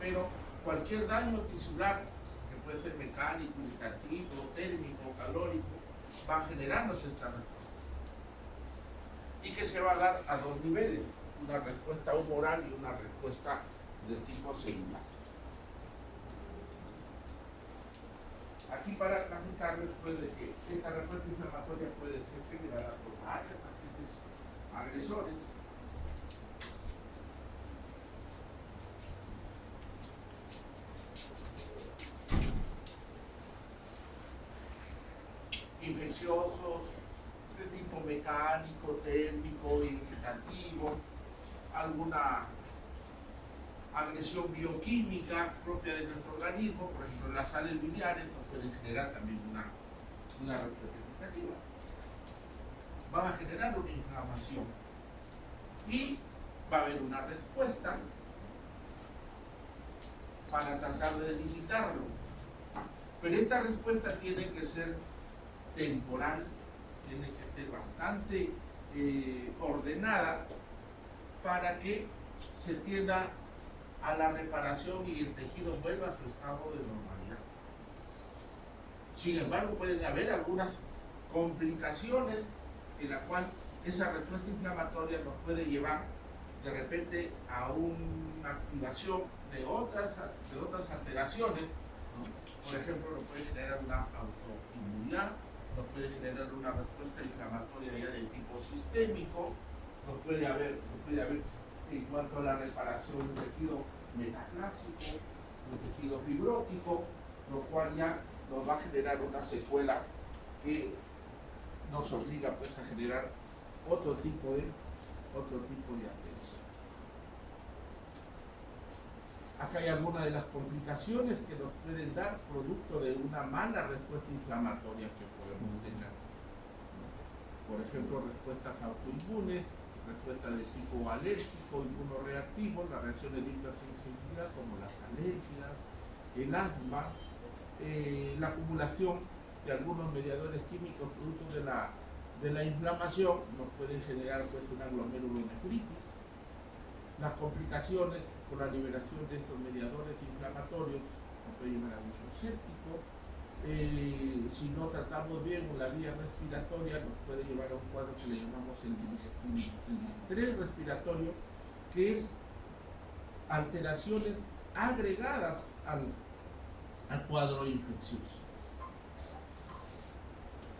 pero cualquier daño tisular, que puede ser mecánico, irritativo, térmico, calórico, va generándose esta respuesta. Y que se va a dar a dos niveles, una respuesta humoral y una respuesta de tipo celular. Aquí para clasificarles pues de que esta respuesta inflamatoria puede ser generada por varios agentes agresores. Infecciosos, de tipo mecánico, térmico, irritativo, alguna agresión bioquímica propia de nuestro organismo, por ejemplo las sales biliares nos pueden generar también una respuesta irritativa. Van a generar una inflamación y va a haber una respuesta para tratar de delimitarlo. Pero esta respuesta tiene que ser temporal, tiene que ser bastante ordenada para que se tienda a la reparación y el tejido vuelva a su estado de normalidad. Sin embargo, pueden haber algunas complicaciones en la cual esa respuesta inflamatoria nos puede llevar de repente a una activación de otras alteraciones, ¿no? Por ejemplo, nos puede generar una autoinmunidad, nos puede generar una respuesta inflamatoria ya de tipo sistémico, nos puede haber en cuanto a la reparación del tejido metaplásico, del tejido fibrótico, lo cual ya nos va a generar una secuela que nos obliga pues a generar otro tipo de atención. Acá hay algunas de las complicaciones que nos pueden dar producto de una mala respuesta inflamatoria que podemos tener. Por ejemplo, respuestas autoinmunes, respuesta de tipo alérgico, inmunoreactivo, las reacciones de hipersensibilidad como las alergias, el asma, la acumulación de algunos mediadores químicos producto de la inflamación nos pueden generar pues una glomerulonefritis. Las complicaciones por la liberación de estos mediadores inflamatorios nos puede llevar a uso séptico. Si no tratamos bien la vía respiratoria, nos puede llevar a un cuadro que le llamamos el distrés respiratorio, que es alteraciones agregadas al cuadro infeccioso.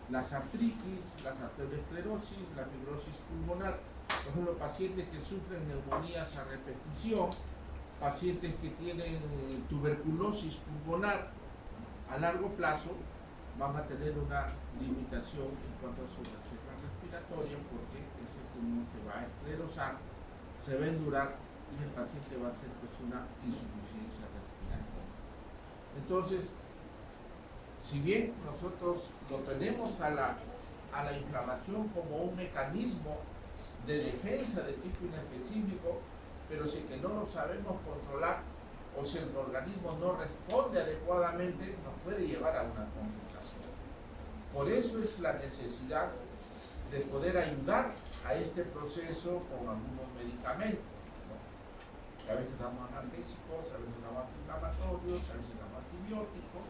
Las artritis, las arteriosclerosis, la fibrosis pulmonar, por ejemplo, pacientes que sufren neumonías a repetición, pacientes que tienen tuberculosis pulmonar a largo plazo, van a tener una limitación en cuanto a su reserva respiratoria porque ese pulmón se va a esclerosar, se va a endurar y el paciente va a hacer pues una insuficiencia respiratoria. Entonces, si bien nosotros lo tenemos a la inflamación como un mecanismo de defensa de tipo inespecífico, pero si que no lo sabemos controlar o si el organismo no responde adecuadamente, nos puede llevar a una complicación. Por eso es la necesidad de poder ayudar a este proceso con algunos medicamentos, ¿no? A veces damos analgésicos, a veces damos antiinflamatorios, a veces damos antibióticos,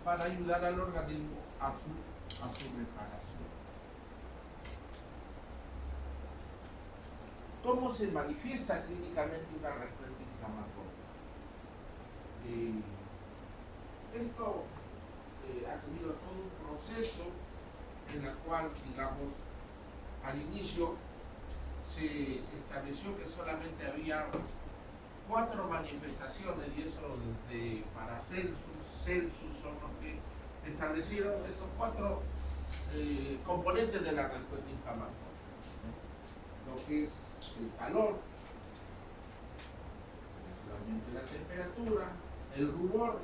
para ayudar al organismo a su reparación. ¿Cómo se manifiesta clínicamente una respuesta inflamatoria? Esto ha tenido todo un proceso en el cual, digamos, al inicio se estableció que solamente había 4 manifestaciones, y eso desde Paracelsus, Celsus son los que establecieron estos 4 componentes de la respuesta inflamatoria. Lo que es el calor, principalmente la temperatura, el rubor,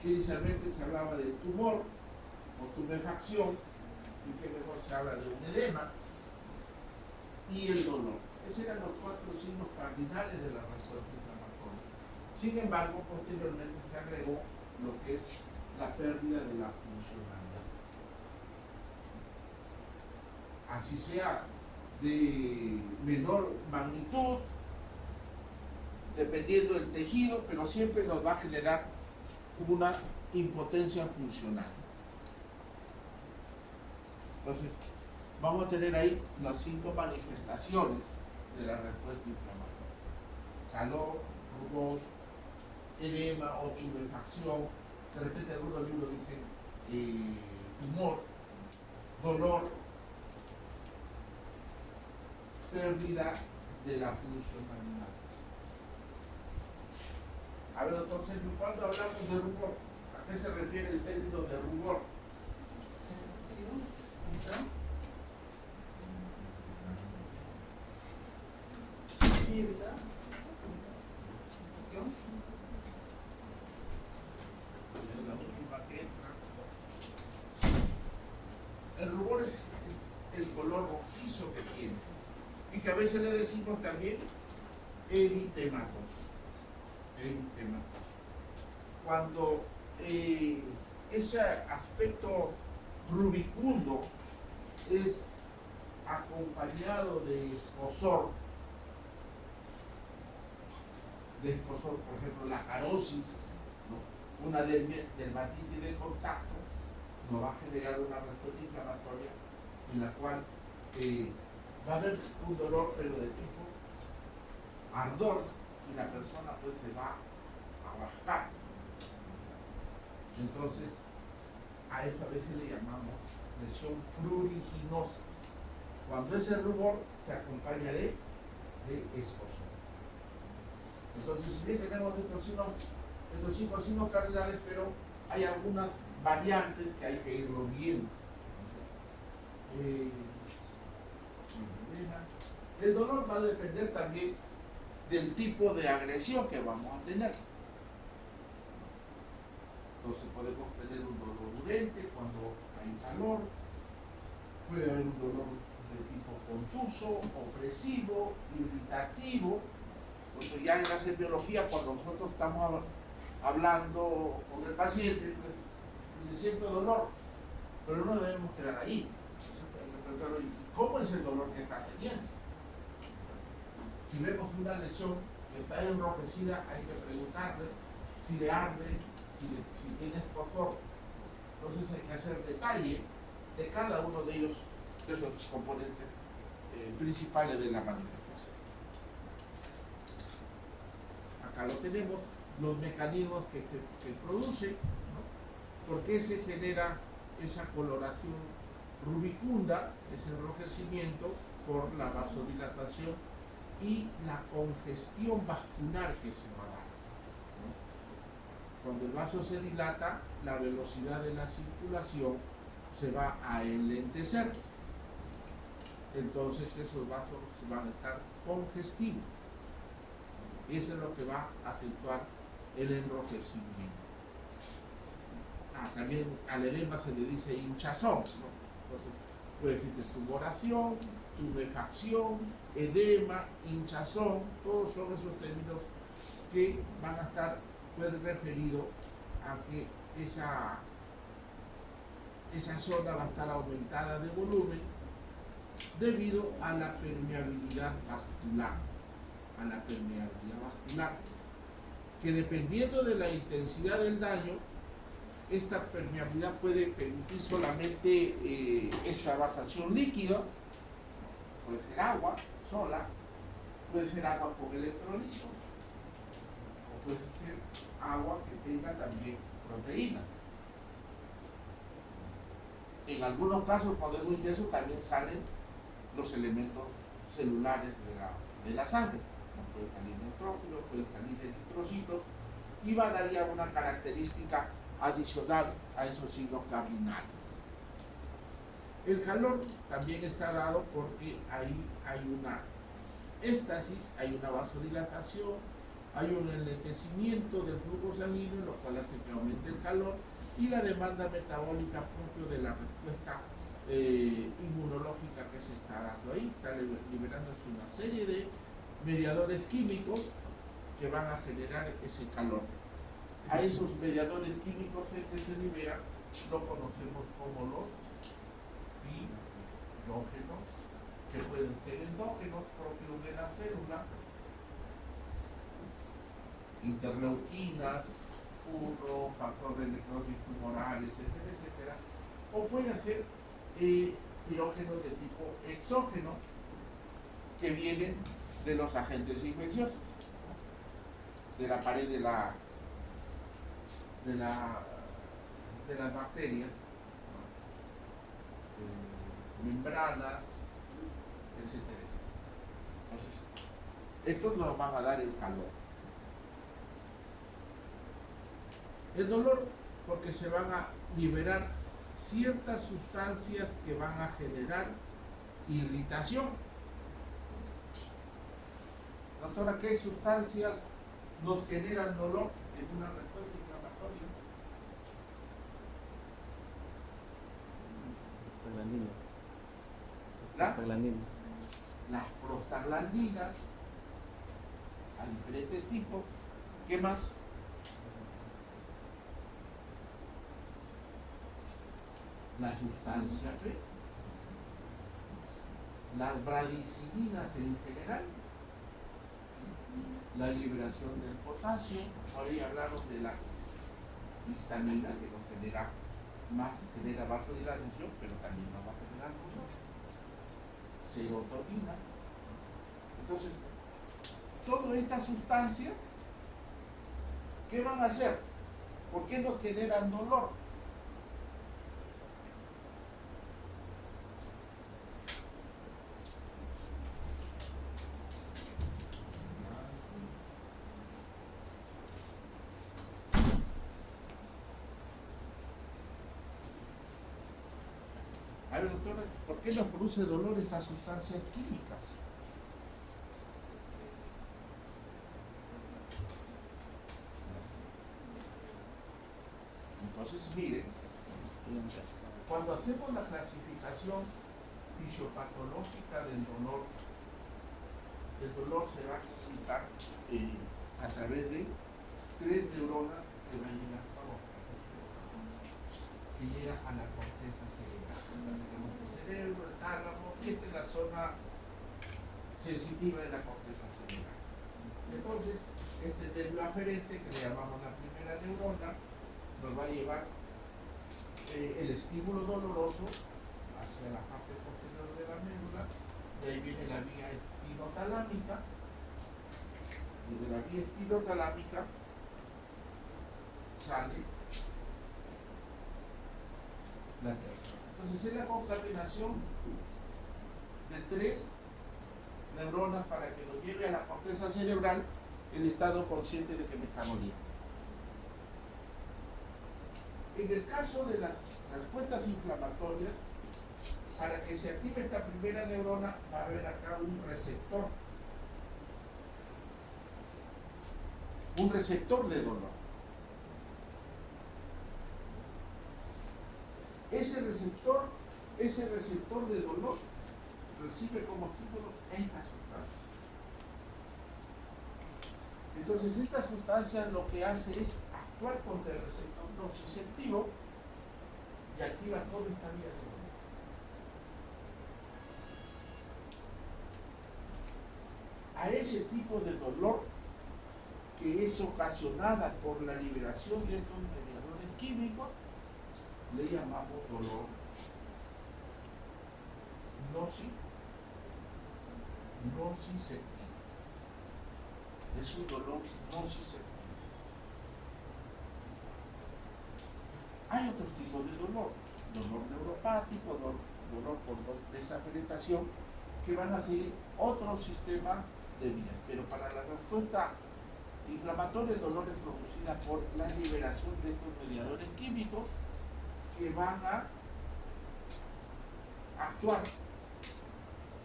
inicialmente se hablaba de tumor o tumefacción, y que mejor se habla de un edema, y el dolor. Esos eran los 4 signos cardinales de la respuesta inflamatoria. Sin embargo, posteriormente se agregó lo que es la pérdida de la funcionalidad. Así sea de menor magnitud dependiendo del tejido, pero siempre nos va a generar una impotencia funcional. Entonces, vamos a tener ahí las 5 manifestaciones de la respuesta inflamatoria: calor, rubor, edema o tumefacción. De repente algunos libros dicen tumor, dolor, pérdida de la funcionalidad. A ver, doctor Sergio, ¿cuándo hablamos de rubor? ¿A qué se refiere el término de rubor? El rubor es el color rojizo que tiene, y que a veces le decimos también eritematos. Cuando ese aspecto rubicundo es acompañado de escozor, por ejemplo, la carosis, ¿no? Una dermatitis de contacto, nos va a generar una respuesta inflamatoria en la cual va a haber un dolor, pero de tipo ardor, y la persona pues se va a rascar. Entonces, a eso a veces le llamamos lesión pruriginosa, cuando ese rubor se acompaña de escozor. Entonces, si bien tenemos estos 5 signos cardinales, pero hay algunas variantes que hay que irlo viendo. El dolor va a depender también del tipo de agresión que vamos a tener. Entonces podemos tener un dolor urente cuando hay calor, puede haber un dolor de tipo confuso, opresivo, irritativo. Entonces ya en la semiología, cuando nosotros estamos hablando con el paciente, pues dice: siento dolor, pero no debemos quedar ahí. Entonces, ¿cómo es el dolor que está teniendo? Si vemos una lesión que está enrojecida, hay que preguntarle si le arde, si tiene escozor. Entonces hay que hacer detalle de cada uno de ellos, de esos componentes principales de la manifestación. Acá lo tenemos, los mecanismos que producen, ¿no? ¿Por qué se genera esa coloración rubicunda, ese enrojecimiento? Por la vasodilatación y la congestión vascular que se va a dar, ¿no? Cuando el vaso se dilata, la velocidad de la circulación se va a enlentecer. Entonces esos vasos van a estar congestivos. Eso es lo que va a acentuar el enrojecimiento. También al edema se le dice hinchazón, ¿no? Entonces puede decirte tumoración, tumefacción, edema, hinchazón, todos son esos términos que van a estar referidos a que esa zona va a estar aumentada de volumen debido a la permeabilidad vascular, que dependiendo de la intensidad del daño, esta permeabilidad puede permitir solamente esta vasación líquida, puede ser agua sola, puede ser agua con electrolitos, o puede ser agua que tenga también proteínas. En algunos casos, cuando es muy intenso, también salen los elementos celulares de la sangre. Puede salir neutrófilos, pueden salir eritrocitos, y va a dar ya una característica adicional a esos signos cardinales. El calor también está dado porque ahí hay una éstasis, hay una vasodilatación, hay un enlentecimiento del flujo sanguíneo, lo cual hace que aumente el calor, y la demanda metabólica propio de la respuesta inmunológica que se está dando ahí. Está liberándose una serie de mediadores químicos que van a generar ese calor. A esos mediadores químicos que se liberan lo conocemos como los biógenos, que pueden ser endógenos propios de la célula interleuquinas, 1, factor de necrosis tumoral, etcétera, etcétera, o puede ser pirógenos de tipo exógeno que vienen de los agentes infecciosos, de la pared de las bacterias, membranas, etcétera, etcétera. Entonces, estos nos van a dar el calor. El dolor, porque se van a liberar ciertas sustancias que van a generar irritación. Doctora, ¿qué sustancias nos generan dolor en una respuesta inflamatoria? Prostaglandinas. Las prostaglandinas, hay diferentes tipos. ¿Qué más? La sustancia B, las bradicininas en general, la liberación del potasio. Hoy hablamos de la histamina, que nos genera vasodilatación, pero también nos va a generar dolor. Serotonina. Entonces, todas estas sustancias, ¿qué van a hacer? ¿Por qué nos generan dolor? A ver, doctora, ¿por qué nos produce dolor estas sustancias químicas? Entonces, miren, cuando hacemos la clasificación fisiopatológica del dolor, el dolor se va a comunicar a través de 3 neuronas que van a llegar que llega a la corteza cerebral. Tenemos el cerebro, el tálamo, y esta es la zona sensitiva de la corteza cerebral. Entonces, este nervio aferente, que le llamamos la primera neurona, nos va a llevar el estímulo doloroso hacia la parte posterior de la médula. De ahí viene la vía espinotalámica, y de la vía espinotalámica sale la tercera. Entonces es la concatenación de 3 neuronas para que nos lleve a la corteza cerebral el estado consciente de que me está moliendo. En el caso de las respuestas inflamatorias, para que se active esta primera neurona va a haber acá un receptor de dolor. Ese receptor de dolor recibe como estímulo esta sustancia. Entonces esta sustancia lo que hace es actuar contra el receptor nociceptivo y activa toda esta vía de dolor. A ese tipo de dolor que es ocasionada por la liberación de estos mediadores químicos le llamamos dolor nociceptivo. Es un dolor nociceptivo. Hay otros tipos de dolor neuropático, dolor por desafectación, que van a seguir otro sistema de vida. Pero para la respuesta inflamatoria, el dolor es producida por la liberación de estos mediadores químicos que van a actuar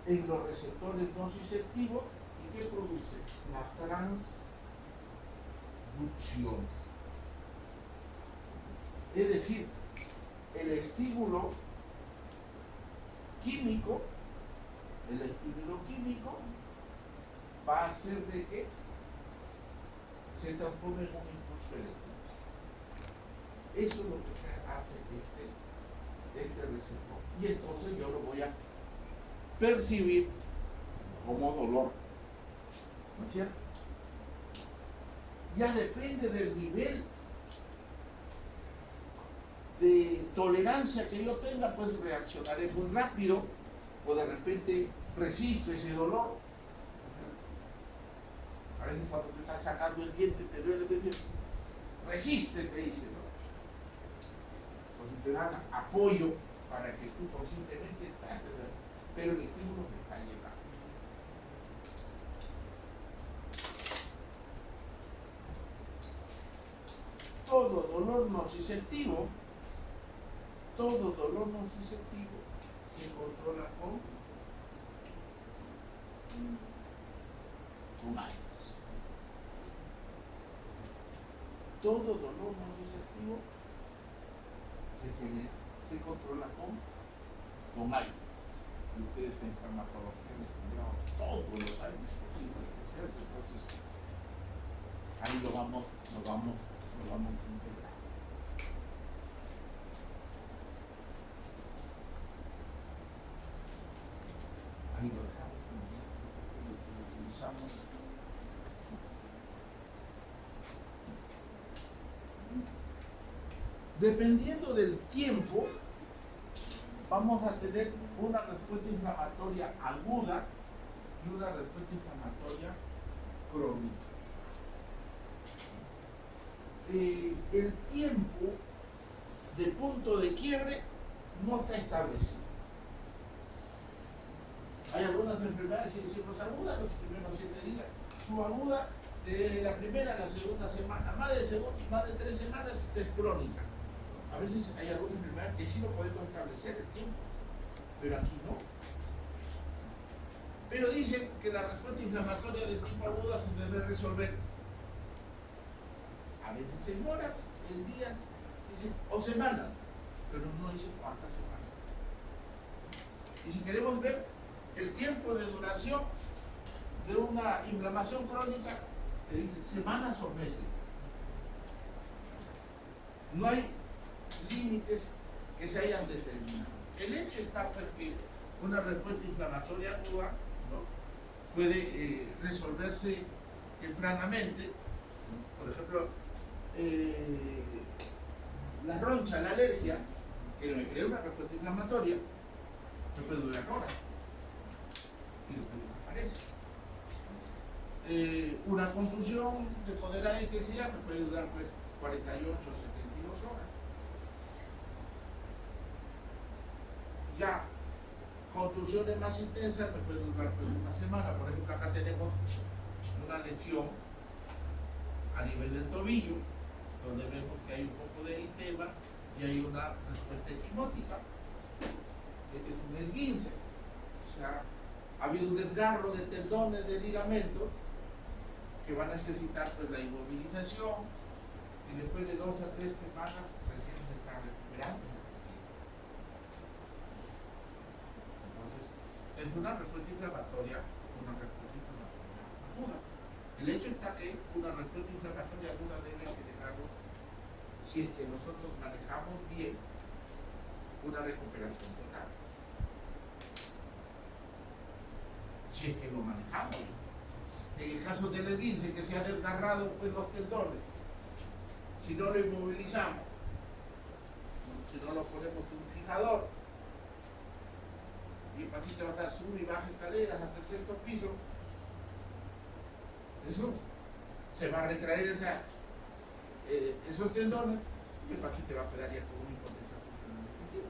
en los receptores nociceptivos y que produce la transducción. Es decir, el estímulo químico va a hacer de que se transforme en un impulso eléctrico. Eso es lo que hace este receptor. Y entonces yo lo voy a percibir como dolor. ¿No es cierto? ya depende del nivel de tolerancia que yo tenga, pues reaccionaré muy rápido o de repente resisto ese dolor. A veces cuando te están sacando el diente te duele, resiste, te dice, ¿no? Entonces te dan apoyo para que tú conscientemente trates de, pero el estímulo te está llegando. Todo dolor nociceptivo se controla con aires. Todo dolor nociceptivo se controla con aire. Y ustedes en farmacología han estudiado todos los aires posibles, ¿cierto? Entonces ahí lo vamos a integrar. Ahí lo dejamos, lo utilizamos. Dependiendo del tiempo, vamos a tener una respuesta inflamatoria aguda y una respuesta inflamatoria crónica. El tiempo de punto de quiebre no está establecido. Hay algunas enfermedades, si decimos aguda, los primeros 7 días. Su aguda de la primera a la segunda semana, más de 3 semanas es crónica. A veces hay alguna enfermedad que sí lo podemos establecer el tiempo, pero aquí no. Pero dicen que la respuesta inflamatoria de tipo aguda se debe resolver a veces en horas, en días, dicen, o semanas, pero no dicen cuántas semanas. Y si queremos ver el tiempo de duración de una inflamación crónica, te dicen semanas o meses. No hay límites que se hayan determinado. El hecho está pues que una respuesta inflamatoria aguda, ¿no?, puede resolverse tempranamente, ¿no? Por ejemplo, la roncha, la alergia, que me crea una respuesta inflamatoria, no puede durar horas y después desaparece. Una contusión de moderada intensidad me puede durar pues 48 o 72 horas. Ya contusiones más intensas me pueden durar pues una semana. Por ejemplo, acá tenemos una lesión a nivel del tobillo, donde vemos que hay un poco de eritema y hay una respuesta equimótica. Este es un esguince, o sea, ha habido un desgarro de tendones, de ligamentos, que va a necesitar pues la inmovilización, y después de 2 a 3 semanas recién se está recuperando. Entonces, es una respuesta inflamatoria aguda. El hecho está que una respuesta inflamatoria aguda debe generarnos, si es que nosotros manejamos bien, una recuperación total. Si es que lo manejamos bien. En el caso del esguince, que se ha desgarrado pues los tendones, si no lo inmovilizamos, si no lo ponemos un fijador, y el paciente va a estar sube y baja escaleras hasta el 6º piso, eso se va a retraer esos tendones y el paciente va a quedar ya con una impotencia funcional definitiva.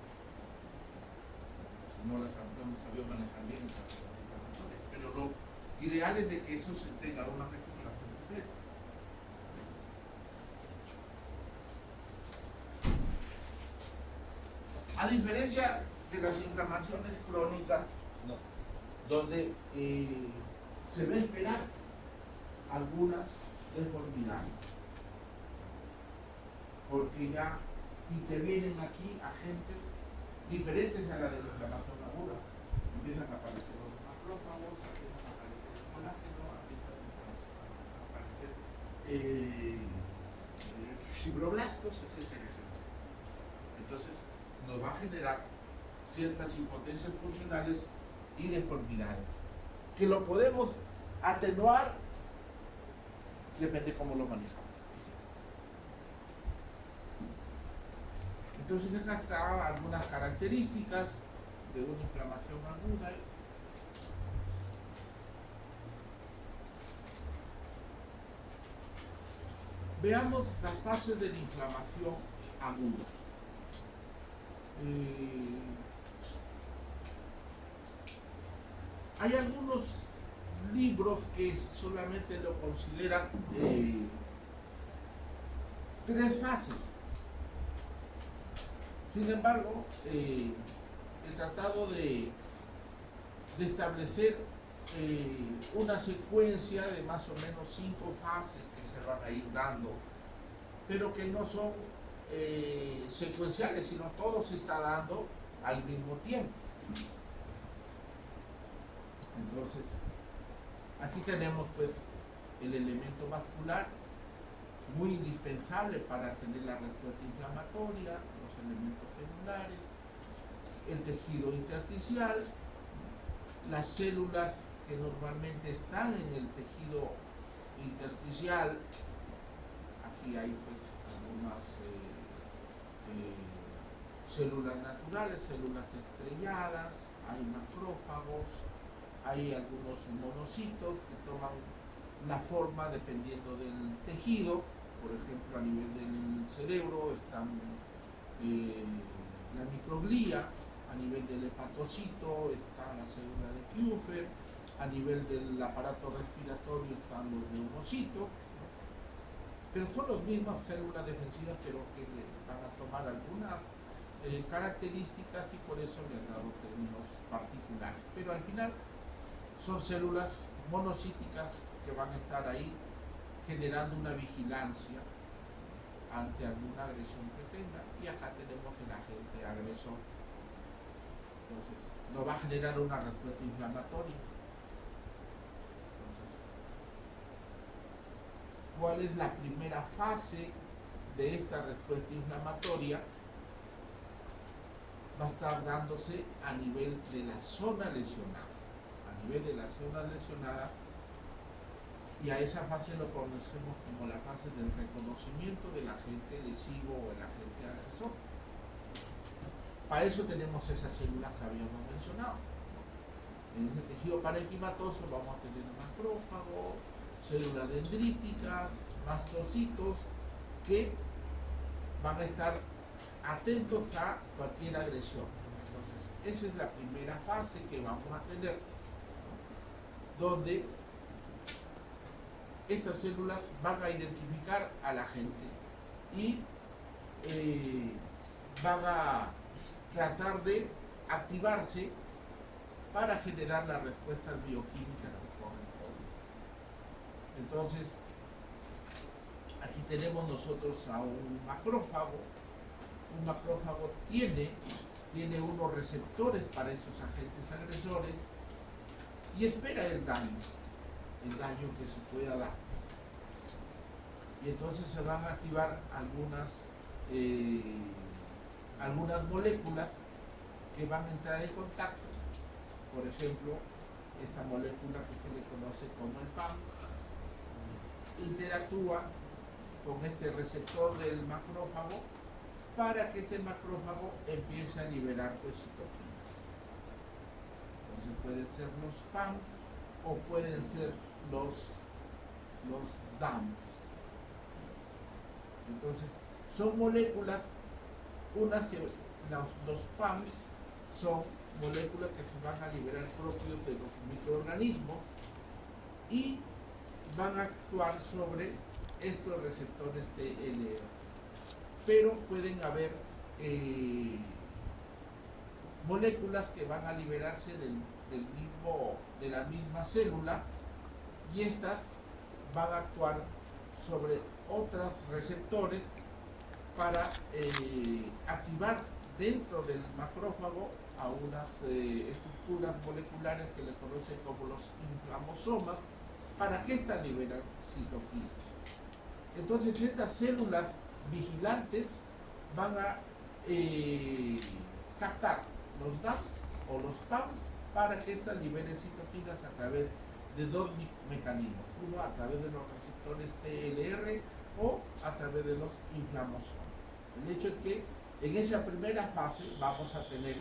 Si no las sabido manejar bien esas tendones. Pero lo ideal es de que eso se tenga una recuperación completa. A diferencia de las inflamaciones crónicas, no, donde se va a esperar algunas deformidades, porque ya intervienen aquí agentes diferentes a la de la inflamación aguda. Empiezan a aparecer los macrófagos, empiezan a aparecer el colágeno, empiezan a aparecer fibroblastos, etc. Entonces nos va a generar ciertas impotencias funcionales y deformidades, que lo podemos atenuar Depende cómo lo manejamos. Entonces acá están algunas características de una inflamación aguda. Veamos las fases de la inflamación aguda. Hay algunos libros que solamente lo consideran 3 fases. Sin embargo, el tratado de establecer una secuencia de más o menos 5 fases que se van a ir dando, pero que no son secuenciales, sino todo se está dando al mismo tiempo. Entonces, aquí tenemos pues el elemento vascular, muy indispensable para tener la respuesta inflamatoria, los elementos celulares, el tejido intersticial, las células que normalmente están en el tejido intersticial. Aquí hay pues algunas células naturales, células estrelladas, hay macrófagos, hay algunos monocitos que toman la forma dependiendo del tejido. Por ejemplo, a nivel del cerebro están la microglía, a nivel del hepatocito está la célula de Kupffer, a nivel del aparato respiratorio están los neumocitos, pero son las mismas células defensivas, pero que van a tomar algunas características y por eso le han dado términos particulares. Pero al final son células monocíticas que van a estar ahí generando una vigilancia ante alguna agresión que tenga, y acá tenemos el agente agresor. Entonces, no va a generar una respuesta inflamatoria. Entonces, ¿cuál es la primera fase de esta respuesta inflamatoria? Va a estar dándose a nivel de la zona lesionada. A nivel de la zona lesionada, y a esa fase lo conocemos como la fase del reconocimiento del agente lesivo o el agente agresor. Para eso tenemos esas células que habíamos mencionado. En el tejido parenquimatoso vamos a tener macrófago, células dendríticas, mastocitos, que van a estar atentos a cualquier agresión. Entonces, esa es la primera fase que vamos a tener, donde estas células van a identificar al agente y van a tratar de activarse para generar las respuestas bioquímicas que corresponden. Entonces, aquí tenemos nosotros a un macrófago. Un macrófago tiene unos receptores para esos agentes agresores y espera el daño que se pueda dar. Y entonces se van a activar algunas moléculas que van a entrar en contacto. Por ejemplo, esta molécula que se le conoce como el PAM interactúa con este receptor del macrófago para que este macrófago empiece a liberar citoquinas. Entonces pueden ser los PAMs o pueden ser los DAMs. Entonces son moléculas, unas que los PAMs son moléculas que se van a liberar propios de los microorganismos y van a actuar sobre estos receptores TLR. Pero pueden haber moléculas que van a liberarse de la misma célula, y estas van a actuar sobre otros receptores para activar dentro del macrófago a unas estructuras moleculares que le conocen como los inflamosomas, para que éstas liberan citoquinas. Entonces estas células vigilantes van a captar los DAMs o los PAMs para que éstas liberen citoquinas a través de dos mecanismos, uno a través de los receptores TLR o a través de los inflammasomes. El hecho es que en esa primera fase vamos a tener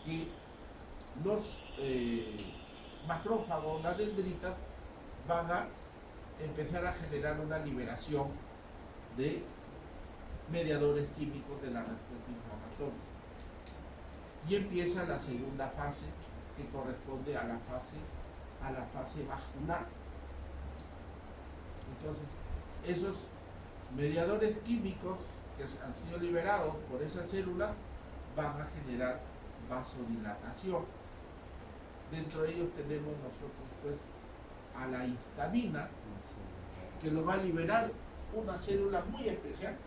que los macrófagos, las dendritas, van a empezar a generar una liberación de mediadores químicos de la respuesta inflamatoria. Y empieza la segunda fase, que corresponde a la fase vascular. Entonces, esos mediadores químicos que han sido liberados por esa célula van a generar vasodilatación. Dentro de ellos tenemos nosotros pues a la histamina, que lo va a liberar una célula muy especial.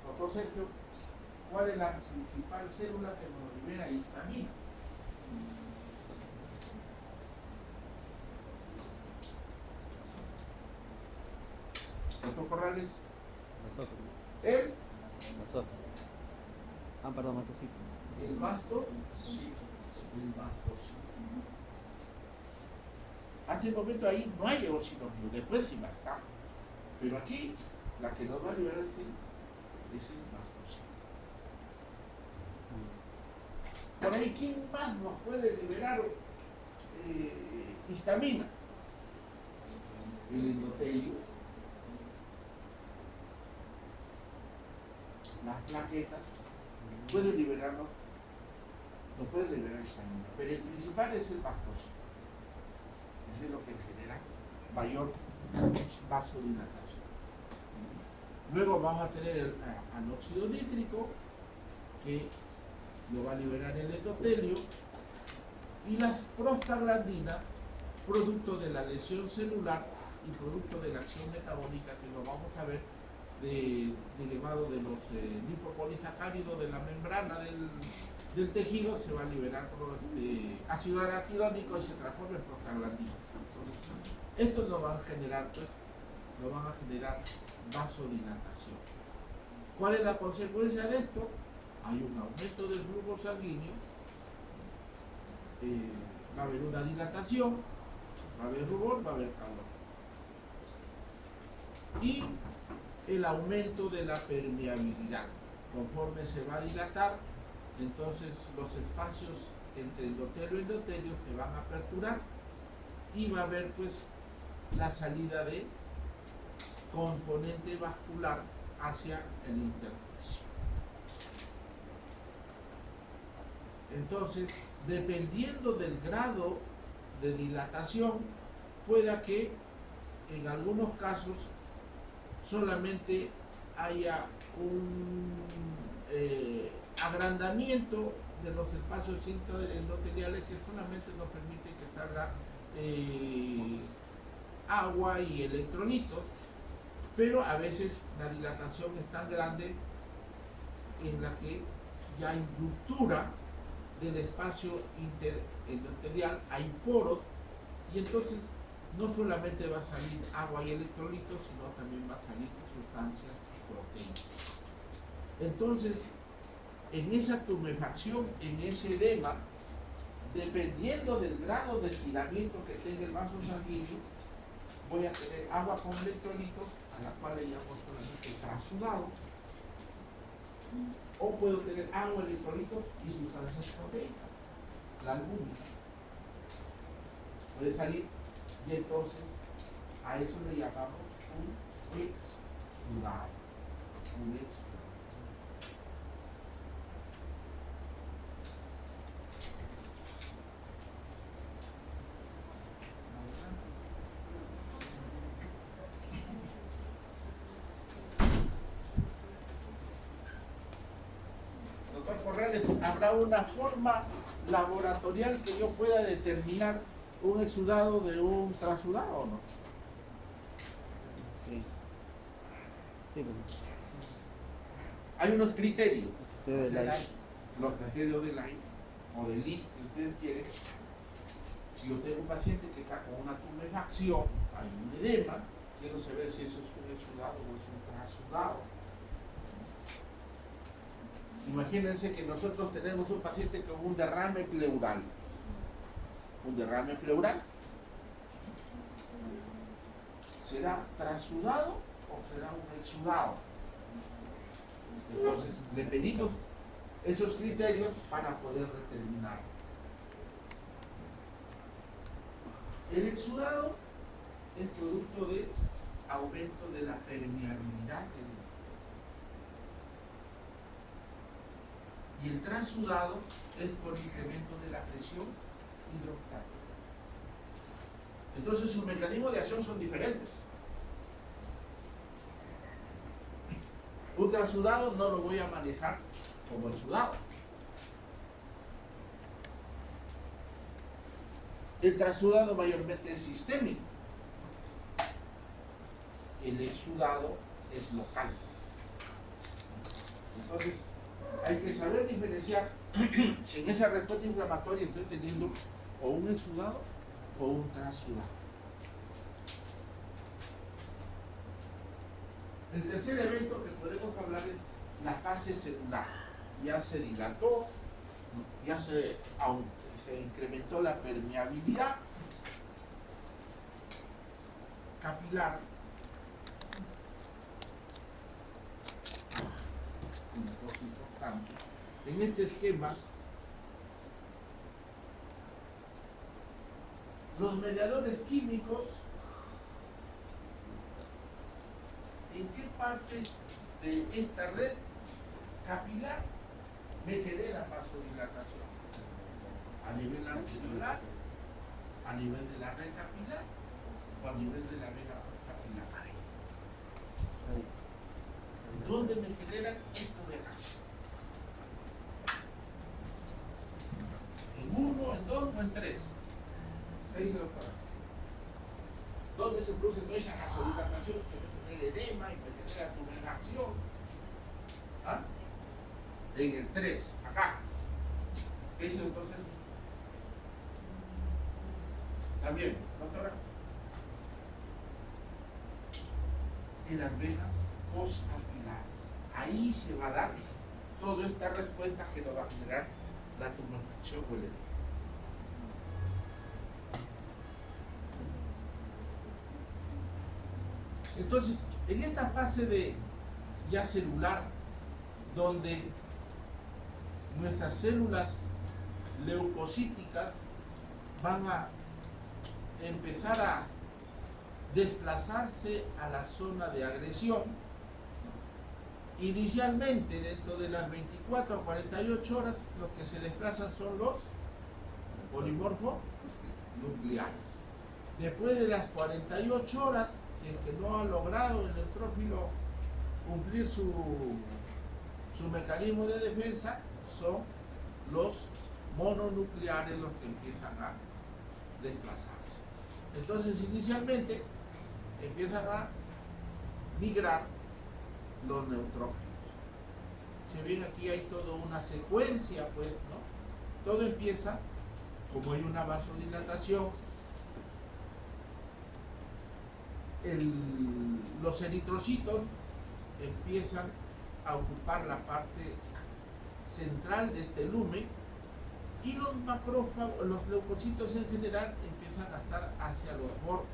Doctor Sergio, ¿cuál es la principal célula que nos libera histamina? Doctor Corrales. El perdón, mastocito. El mastocito. El mastocito. Hace un momento ahí no hay eosinófilo, después sí va a estar. Pero aquí, la que nos va a liberar es el mastocito. Por ahí, ¿quién más nos puede liberar histamina? El endotelio, las plaquetas, puede liberarnos, no puede liberar histamina, pero el principal es el mastocito. Eso es lo que genera mayor vasodilatación. Luego vamos a tener el anóxido nítrico, que lo va a liberar el endotelio, y la prostaglandina, producto de la lesión celular y producto de la acción metabólica que lo vamos a ver derivado de los lipopolisacáridos de la membrana del tejido, se va a liberar por ácido araquidónico y se transforma en prostaglandina. Estos lo van a generar, vasodilatación. ¿Cuál es la consecuencia de esto? Hay un aumento del flujo sanguíneo, va a haber una dilatación, va a haber rubor, va a haber calor. Y el aumento de la permeabilidad. Conforme se va a dilatar, entonces los espacios entre endotelio y endotelio se van a aperturar y va a haber pues la salida de componente vascular hacia el intersticio. Entonces, dependiendo del grado de dilatación, pueda que en algunos casos solamente haya un agrandamiento de los espacios endoteliales que solamente nos permite que salga agua y electrolitos, pero a veces la dilatación es tan grande en la que ya hay ruptura del espacio interendotelial, hay poros, y entonces no solamente va a salir agua y electrolitos, sino también va a salir sustancias proteicas. Entonces, en esa tumefacción, en ese edema, dependiendo del grado de estiramiento que tenga el vaso sanguíneo, voy a tener agua con electrolitos, a la cual le llamo solamente trasudado, o puedo tener agua, electrolitos y sustancias proteicas, la albúmina. Puede salir, y entonces a eso le llamamos un exsudado. Un exsudado. Doctor Corrales, ¿habrá una forma laboratorial que yo pueda determinar un exudado de un trasudado o no? Sí. Sí, pues. Hay unos criterios. Los Los criterios de Lai o del LI, que ustedes quieren. Si yo tengo un paciente que está con una tumefacción, hay un edema, quiero saber si eso es un exudado o es un trasudado. Imagínense que nosotros tenemos un paciente con un derrame pleural. Un derrame pleural. ¿Será transudado o será un exudado? Entonces le pedimos esos criterios para poder determinar. El exudado es producto de aumento de la permeabilidad y el transudado es por incremento de la presión hidrostática. Entonces sus mecanismos de acción son diferentes. Un transudado no lo voy a manejar como exudado. El transudado mayormente es sistémico. El exudado es local. Entonces, hay que saber diferenciar si en esa respuesta inflamatoria estoy teniendo o un exudado o un transudado. El tercer evento que podemos hablar es la fase celular. Ya se dilató, ya se incrementó la permeabilidad capilar. Una cosa importante. En este esquema, los mediadores químicos, ¿en qué parte de esta red capilar me genera vasodilatación? ¿A nivel arteriolar, a nivel de la red capilar o a nivel de la vena capilar? ¿Dónde me generan esto de acá? ¿En 1, en 2 o en 3? ¿Dónde se produce toda esa vasodilatación que me genera edema y me genera tumefación? ¿Ah? En el 3, acá. ¿Qué dice el doctor Sergio? También, doctora. En las venas postcapilares. Ahí se va a dar toda esta respuesta que nos va a generar la tumefación o el edema. Entonces, en esta fase de ya celular, donde nuestras células leucocíticas van a empezar a desplazarse a la zona de agresión, inicialmente dentro de las 24 a 48 horas los que se desplazan son los polimorfos nucleares. Después de las 48 horas, si es que no ha logrado el neutrófilo cumplir su mecanismo de defensa, son los mononucleares los que empiezan a desplazarse. Entonces, inicialmente empiezan a migrar los neutrófilos. Si ven, aquí hay toda una secuencia, pues, ¿no? Todo empieza, como hay una vasodilatación, los eritrocitos empiezan a ocupar la parte central de este lumen y los macrófagos, los leucocitos en general, empiezan a estar hacia los bordes.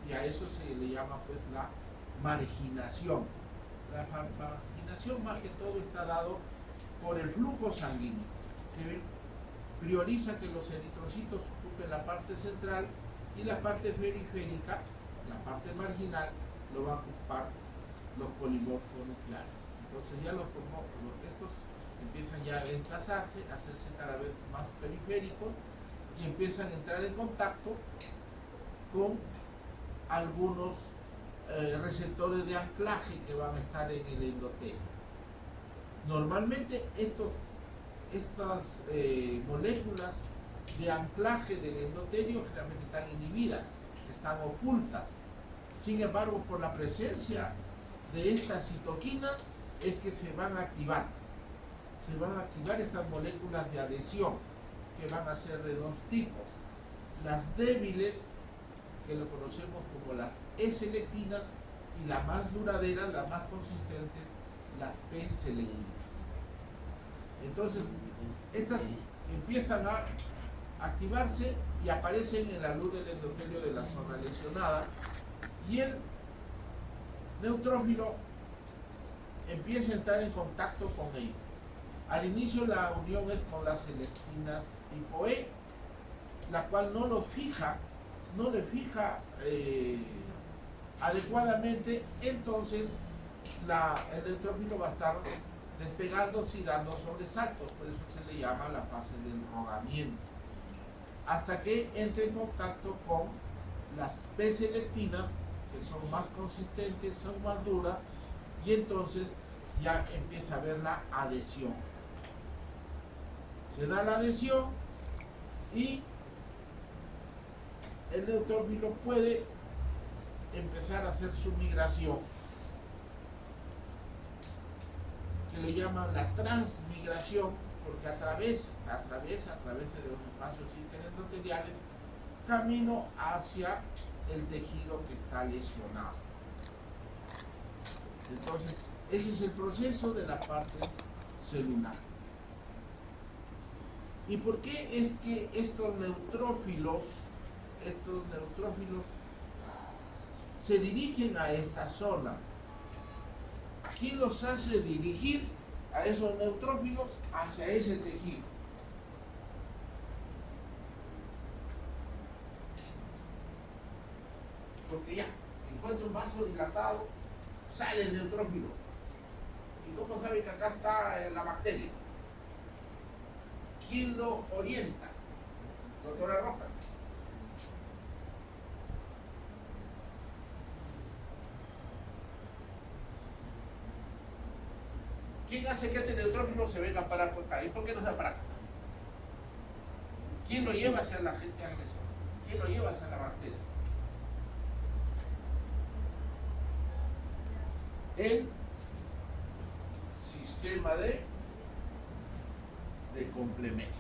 Y a eso se le llama, pues, la marginación. La marginación, más que todo, está dado por el flujo sanguíneo, que prioriza que los eritrocitos ocupen la parte central y la parte periférica, la parte marginal, lo van a ocupar los polimorfos nucleares. Entonces ya estos empiezan ya a desplazarse, a hacerse cada vez más periféricos y empiezan a entrar en contacto con algunos receptores de anclaje que van a estar en el endotelio. Normalmente estas moléculas de anclaje del endotelio generalmente están inhibidas, están ocultas. Sin embargo, por la presencia de esta citoquina es que se van a activar. Se van a activar estas moléculas de adhesión, que van a ser de dos tipos. Las débiles, que lo conocemos como las E-selectivinas, y las más duraderas, las más consistentes, las P-selectivinas. Entonces, estas empiezan a activarse y aparecen en la luz del endotelio de la zona lesionada, y el neutrófilo empieza a entrar en contacto con ellos. Al inicio la unión es con las selectinas tipo E, la cual no le fija adecuadamente, entonces el neutrófilo va a estar despegándose y dando sobresaltos, por eso se le llama la fase del rodamiento, hasta que entre en contacto con las P-selectinas, que son más consistentes, son más duras, y entonces ya empieza a haber la adhesión. Se da la adhesión y el neutrófilo puede empezar a hacer su migración, que le llaman la transmigración, porque a través de los espacios interendoteliales, camino hacia el tejido que está lesionado. Entonces, ese es el proceso de la parte celular. ¿Y por qué es que estos neutrófilos se dirigen a esta zona? ¿Quién los hace dirigir a esos neutrófilos hacia ese tejido? Porque ya encuentra un vaso dilatado, sale el neutrófilo. ¿Y cómo sabe que acá está la bacteria? ¿Quién lo orienta? Doctora Rojas. ¿Quién hace que este neutrófilo se venga para acá? ¿Y por qué no se va para acá? ¿Quién lo lleva hacia la agente agresor? ¿Quién lo lleva hacia la bacteria? El sistema de complemento,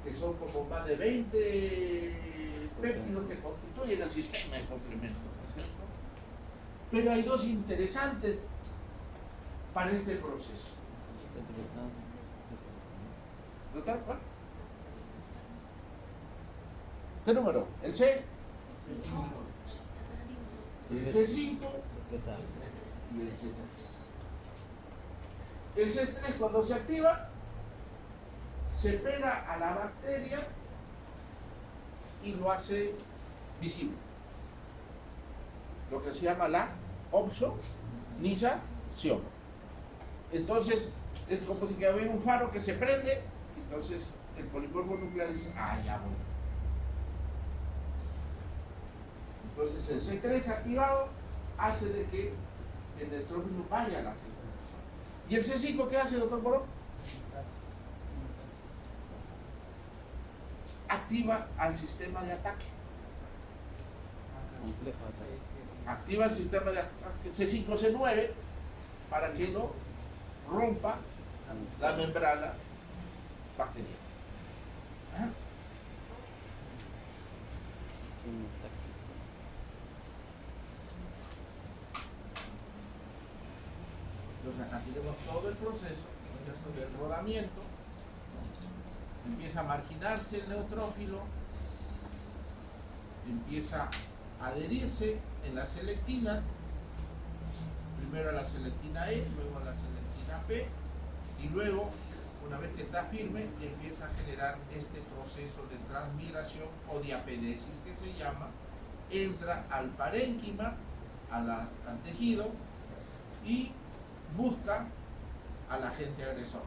que son como más de 20 péptidos que constituyen el sistema de complemento, ¿no es cierto? Pero hay dos interesantes para este proceso. Es interesante. Sí, sí. ¿Notar? ¿Cuál? ¿Qué número? ¿El C? El C5 y el C3. El C3, cuando se activa, se pega a la bacteria y lo hace visible, lo que se llama la opsonización. Entonces es como si había un faro que se prende, entonces el polimorfo nuclear dice, ya voy. Entonces el C3 activado hace de que el neutrófilo vaya a la gente. ¿Y el C5 qué hace, doctor Morón? Activa al sistema de ataque. Complejo ataque. Activa el sistema de ataque C5, C9 para que no rompa la membrana bacteriana. Entonces acá tenemos todo el proceso del rodamiento. Empieza a marginarse el neutrófilo, empieza a adherirse en la selectina, primero a la selectina E, luego a la selectina P, y luego, una vez que está firme, empieza a generar este proceso de transmigración o diapedesis que se llama, entra al parénquima, al tejido, y busca al agente agresor.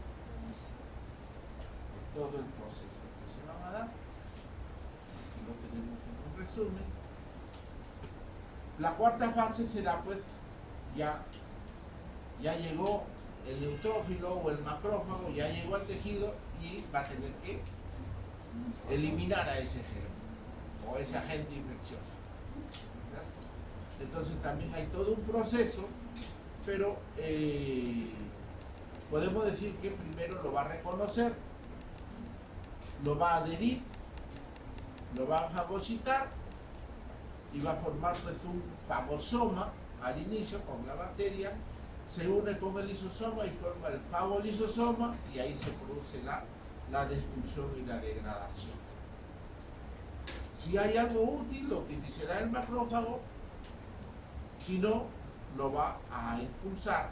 Todo el proceso que se van a dar, aquí lo tenemos en un resumen. La cuarta fase será pues, ya llegó el neutrófilo o el macrófago, ya llegó al tejido y va a tener que eliminar a ese germen o ese agente infeccioso. ¿Verdad? Entonces también hay todo un proceso, pero podemos decir que primero lo va a reconocer, lo va a adherir, lo va a fagocitar y va a formar pues un fagosoma al inicio con la bacteria, se une con el lisosoma y forma el fagolisosoma y ahí se produce la la destrucción y la degradación. Si hay algo útil, lo utilizará el macrófago, si no, lo va a expulsar,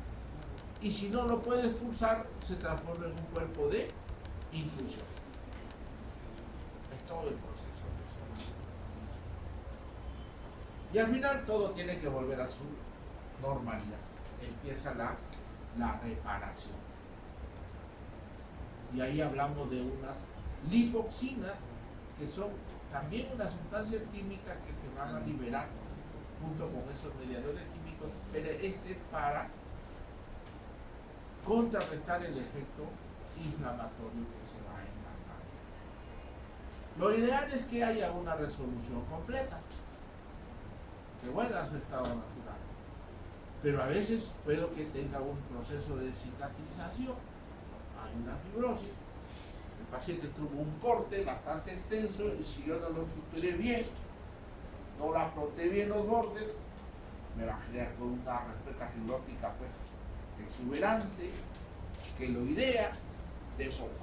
y si no lo puede expulsar, se transforma en un cuerpo de inclusión. Es todo el proceso. Y al final todo tiene que volver a su normalidad. Empieza la reparación. Y ahí hablamos de unas lipoxinas, que son también unas sustancias químicas que se van a liberar junto con esos mediadores químicos, pero este es para contrarrestar el efecto inflamatorio que se va a encargar. Lo ideal es que haya una resolución completa, que vuelva a su estado natural, pero a veces puedo que tenga un proceso de cicatrización, hay una fibrosis, el paciente tuvo un corte bastante extenso y si yo no lo suturé bien, no la afronté bien los bordes, me va a generar toda una respuesta fibroscópica pues exuberante, queloidea, deformada.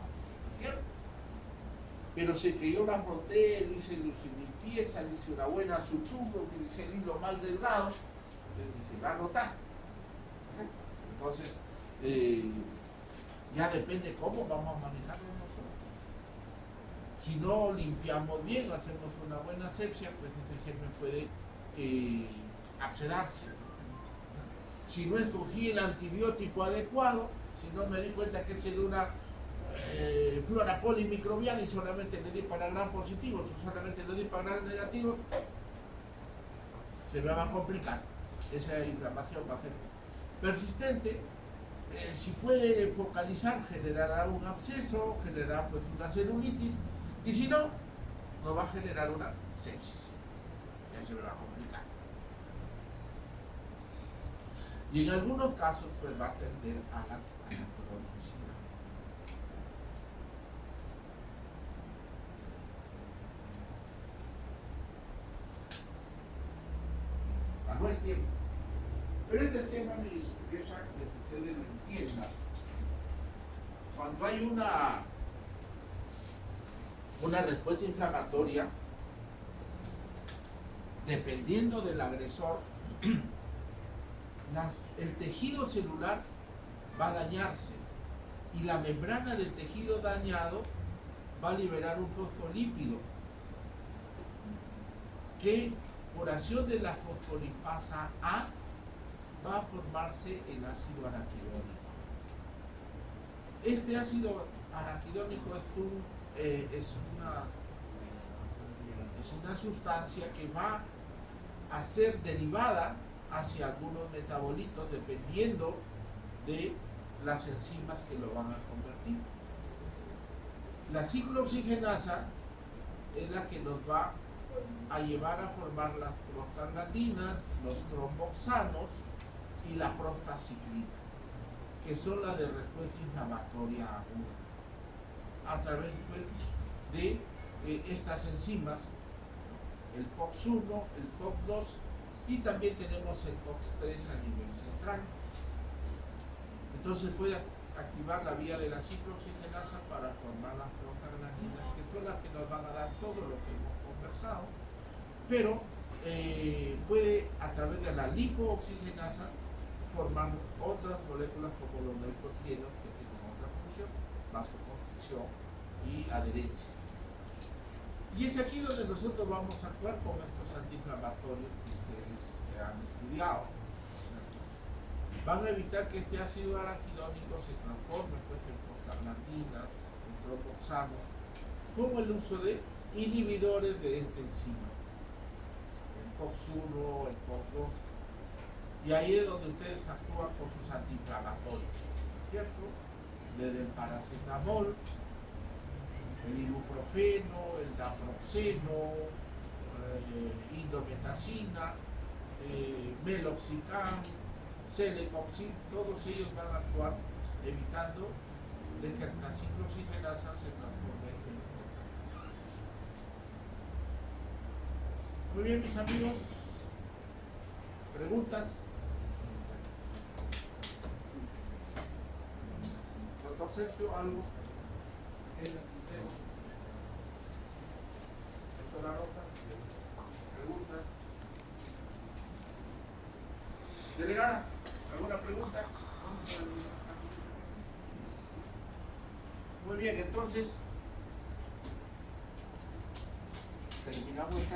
Pero si que yo la afronté, lo hice limpieza, le hice una buena sutura, utilicé el hilo más delgado, se va a notar. Entonces, ya depende cómo vamos a manejarlo nosotros. Si no limpiamos bien, hacemos una buena asepsia, pues este germen puede absedarse. Si no escogí el antibiótico adecuado, si no me di cuenta que es de una flora polimicrobiana y solamente le di para gram positivos o solamente le di para gram negativos, se me va a complicar. Esa inflamación va a ser persistente. Si puede focalizar, generará un absceso, generará pues una celulitis, y si no, nos va a generar una sepsis. Ya se me va a complicar. Y en algunos casos pues va a tender a la cronicidad. Ganó el tiempo. Pero este tema me interesa que ustedes lo entiendan. Cuando hay una respuesta inflamatoria, dependiendo del agresor, el tejido celular va a dañarse y la membrana del tejido dañado va a liberar un fosfolípido que por acción de la fosfolipasa A va a formarse el ácido araquidónico. Este ácido araquidónico es una sustancia que va a ser derivada hacia algunos metabolitos dependiendo de las enzimas que lo van a convertir. La ciclooxigenasa es la que nos va a llevar a formar las prostaglandinas, los tromboxanos y la prostaciclina, que son las de respuesta inflamatoria aguda, a través pues, de estas enzimas, el COX-1, el COX-2 y también tenemos el COX-3 a nivel central. Entonces puede activar la vía de la ciclooxigenasa para formar las prostaglandinas, que son las que nos van a dar todo lo que hemos conversado, pero puede a través de la lipooxigenasa formar otras moléculas como los neurotrienos que tienen otra función, vasoconstricción y adherencia. Y es aquí donde nosotros vamos a actuar con estos antiinflamatorios que ustedes han estudiado. Van a evitar que este ácido araquidónico se transforme pues, en prostaglandinas, en tromboxanos, con el uso de inhibidores de esta enzima, el COX-1, el COX-2, y ahí es donde ustedes actúan con sus antiinflamatorios, ¿cierto? Desde el paracetamol, el ibuprofeno, el naproxeno, indometacina, meloxicam, celecoxib, todos ellos van a actuar evitando de que la ciclooxigenasa se transforme en prostaglandina. Muy bien, mis amigos, ¿preguntas? Doctor Sergio, ¿algo? Doctora Roja, ¿preguntas? Delegada, ¿alguna pregunta? Muy bien, entonces terminamos esta